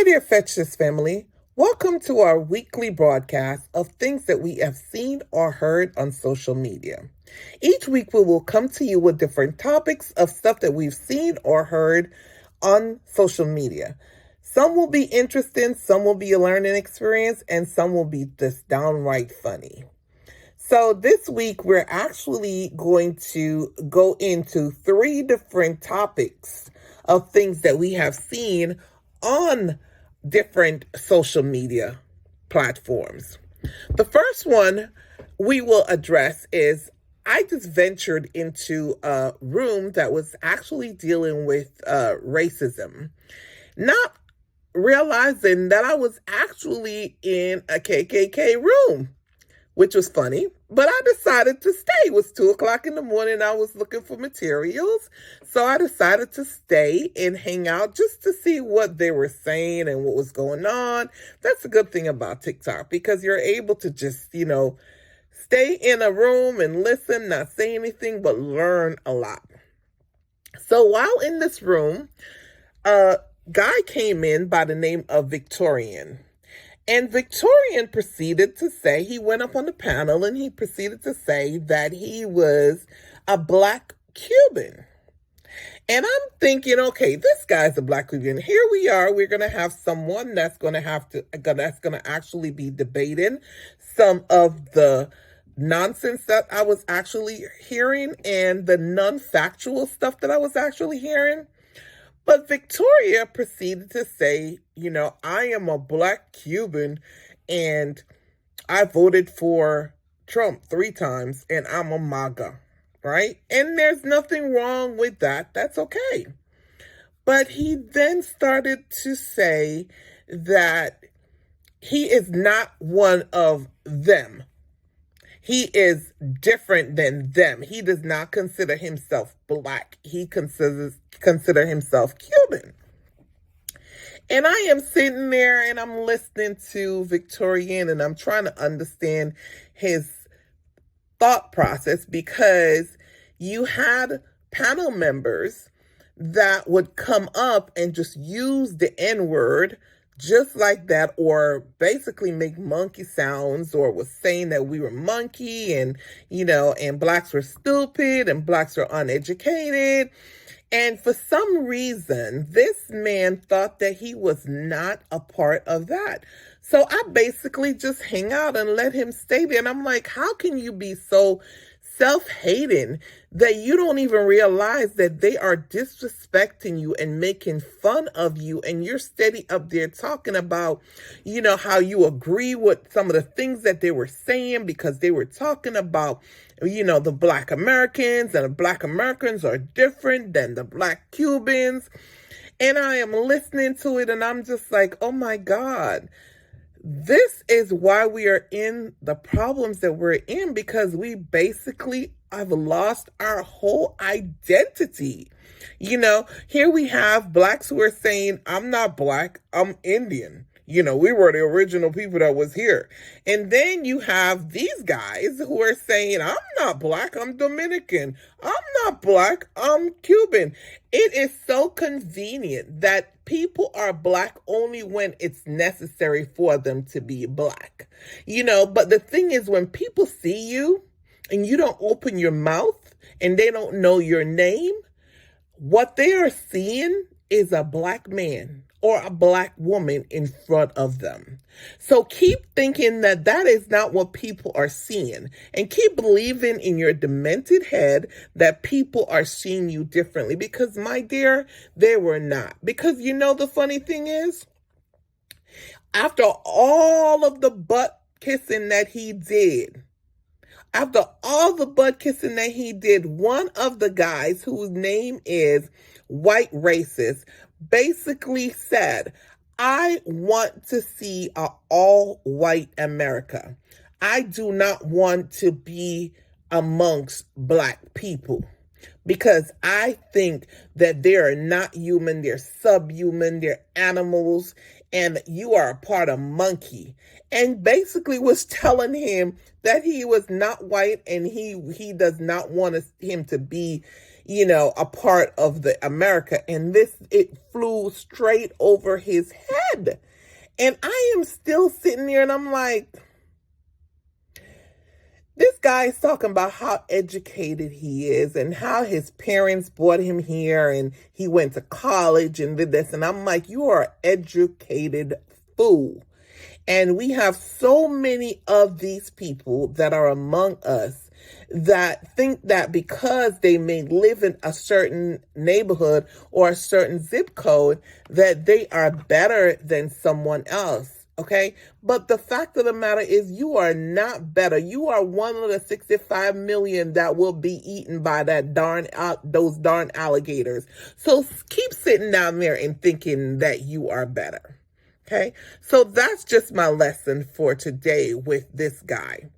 Hi there, Fetch This family. Welcome to our weekly broadcast of things that we have seen or heard on social media. Each week we will come to you with different topics of stuff that we've seen or heard on social media. Some will be interesting, some will be a learning experience, and some will be just downright funny. So this week we're actually going to go into 3 different topics of things that we have seen on different social media platforms. The first one we will address is I just ventured into a room that was actually dealing with racism, not realizing that I was actually in a KKK room, which was funny, but I decided to stay. It was 2:00 in the morning. I was looking for materials. So I decided to stay and hang out just to see what they were saying and what was going on. That's a good thing about TikTok because you're able to just, stay in a room and listen, not say anything, but learn a lot. So while in this room, a guy came in by the name of Victorian. And Victorian proceeded to say, he went up on the panel and he proceeded to say that he was a Black Cuban. And I'm thinking, okay, this guy's a Black Cuban. Here we are. We're going to have someone that's going to actually be debating some of the nonsense that I was actually hearing and the non-factual stuff that I was actually hearing. But Victoria proceeded to say, I am a Black Cuban and I voted for Trump 3 times and I'm a MAGA, right? And there's nothing wrong with that. That's okay. But he then started to say that he is not one of them. He is different than them. He does not consider himself Black. He consider himself Cuban. And I am sitting there and I'm listening to Victorian and I'm trying to understand his thought process because you had panel members that would come up and just use the N-word just like that, or basically make monkey sounds, or was saying that we were monkey and Blacks were stupid and Blacks were uneducated. And for some reason, this man thought that he was not a part of that. So I basically just hang out and let him stay there. And I'm like, how can you be so self-hating that you don't even realize that they are disrespecting you and making fun of you, and you're steady up there talking about, how you agree with some of the things that they were saying because they were talking about, the Black Americans, and the Black Americans are different than the Black Cubans. And I am listening to it and I'm just like, oh my God. This is why we are in the problems that we're in, because we basically have lost our whole identity. Here we have Blacks who are saying, I'm not Black, I'm Indian. We were the original people that was here. And then you have these guys who are saying, I'm not Black, I'm Dominican. I'm not Black, I'm Cuban. It is so convenient that people are Black only when it's necessary for them to be Black. But the thing is, when people see you and you don't open your mouth and they don't know your name, what they are seeing is a Black man or a Black woman in front of them. So keep thinking that that is not what people are seeing, and keep believing in your demented head that people are seeing you differently, because my dear, they were not. Because the funny thing is, after all of the butt kissing that he did, one of the guys whose name is White Racist basically said, I want to see an all-white America. I do not want to be amongst Black people, because I think that they are not human, they're subhuman, they're animals, and you are a part of monkey. And basically was telling him that he was not white and he does not want him to be a part of the America. And it flew straight over his head. And I am still sitting there and I'm like, this guy is talking about how educated he is and how his parents brought him here and he went to college and did this. And I'm like, you are an educated fool. And we have so many of these people that are among us that think that because they may live in a certain neighborhood or a certain zip code, that they are better than someone else. Okay. But the fact of the matter is you are not better. You are one of the 65 million that will be eaten by those darn alligators. So keep sitting down there and thinking that you are better. Okay, so that's just my lesson for today with this guy.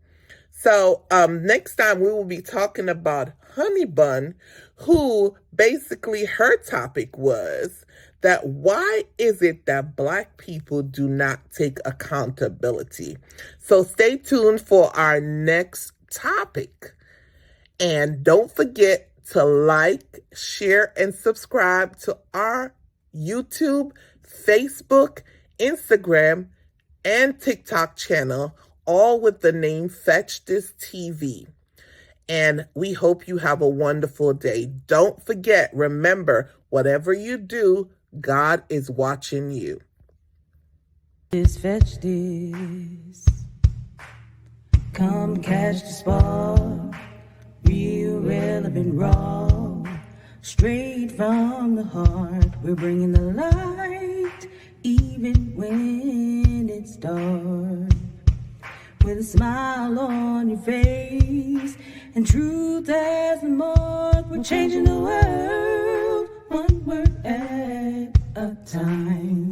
So next time we will be talking about Honey Bun, who basically her topic was that why is it that Black people do not take accountability? So stay tuned for our next topic. And don't forget to like, share, and subscribe to our YouTube, Facebook, Instagram, and TikTok channel, all with the name Fetch This TV. And we hope you have a wonderful day. Don't forget, remember, whatever you do, God is watching you. Fetch this. Come catch the spark. Real, relevant, raw. Straight from the heart. We're bringing the light. Even when it's dark, with a smile on your face and truth as the mark, we're changing the world one word at a time.